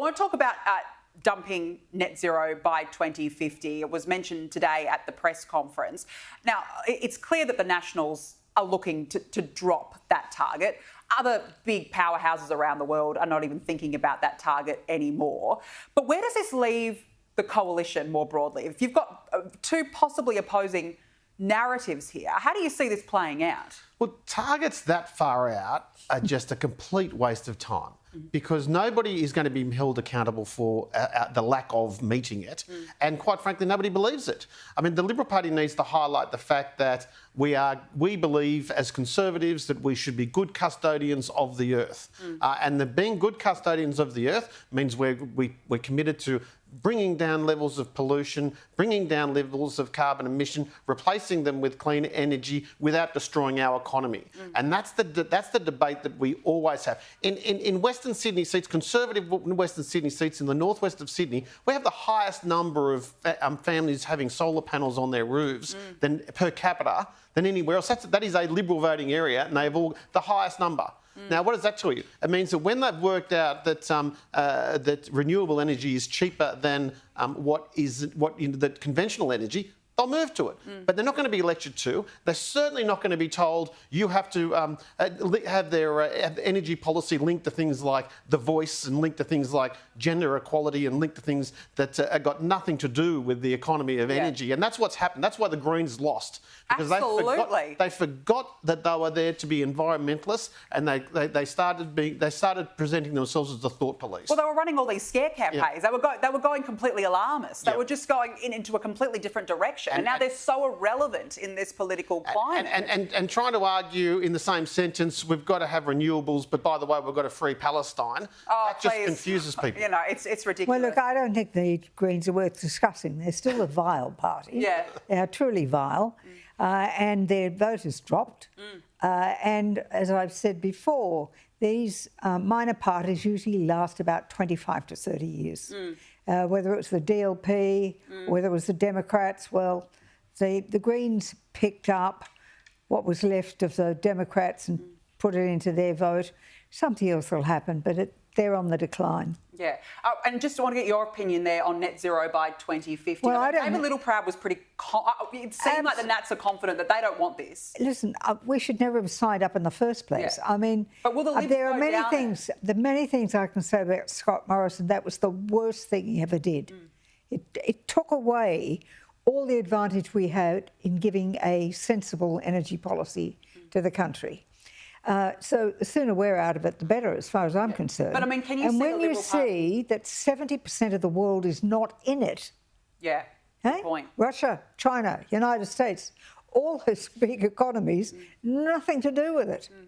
want to talk about dumping net zero by 2050. It was mentioned today at the press conference. Now, it's clear that the Nationals are looking to drop that target. Other big powerhouses around the world are not even thinking about that target anymore. But where does this leave the coalition more broadly? If you've got two possibly opposing narratives here, how do you see this playing out? Well, targets that far out are just a complete waste of time, because nobody is going to be held accountable for the lack of meeting it. And quite frankly, nobody believes it. I mean, the Liberal Party needs to highlight the fact that we believe as Conservatives that we should be good custodians of the earth. And being good custodians of the earth means we're committed to bringing down levels of pollution, bringing down levels of carbon emission, replacing them with clean energy without destroying our economy. And that's the debate that we always have. In Western Sydney seats, Conservative Western Sydney seats in the northwest of Sydney, we have the highest number of families having solar panels on their roofs than per capita than anywhere else. That is a Liberal voting area, and they have all the highest number. Now, what does that tell you? It means that when they've worked out that that renewable energy is cheaper than the conventional energy, they'll move to it. But they're not going to be lectured to. They're certainly not going to be told you have to have their energy policy linked to things like The Voice and linked to things like gender equality and linked to things that have got nothing to do with the economy of energy. And that's what's happened. That's why the Greens lost. Because they forgot that they were there to be environmentalists, and they started presenting themselves as the thought police. Well, they were running all these scare campaigns. They were going completely alarmist. They were just going into a completely different direction. And now they're so irrelevant in this political climate. And trying to argue in the same sentence, we've got to have renewables, but by the way, we've got to free Palestine. That just confuses people. You know, it's ridiculous. Well, look, I don't think the Greens are worth discussing. They're still a vile party. Yeah. They are truly vile. And their vote has dropped. And as I've said before, these minor parties usually last about 25 to 30 years. Whether it was the DLP, whether it was the Democrats, well, the Greens picked up what was left of the Democrats and put it into their vote. Something else will happen, but they're on the decline. Yeah. And just want to get your opinion there on net zero by 2050. Well, David Littleproud was pretty... it seemed like the Nats are confident that they don't want this. Listen, we should never have signed up in the first place. I mean, but will the Libs there are go many things. There are many things I can say about Scott Morrison. That was the worst thing he ever did. It took away all the advantage we had in giving a sensible energy policy to the country. So the sooner we're out of it, the better, as far as I'm concerned. But I mean, can you see when you see that 70% of the world is not in it? Yeah. Good point. Russia, China, United States, all those big economies, nothing to do with it.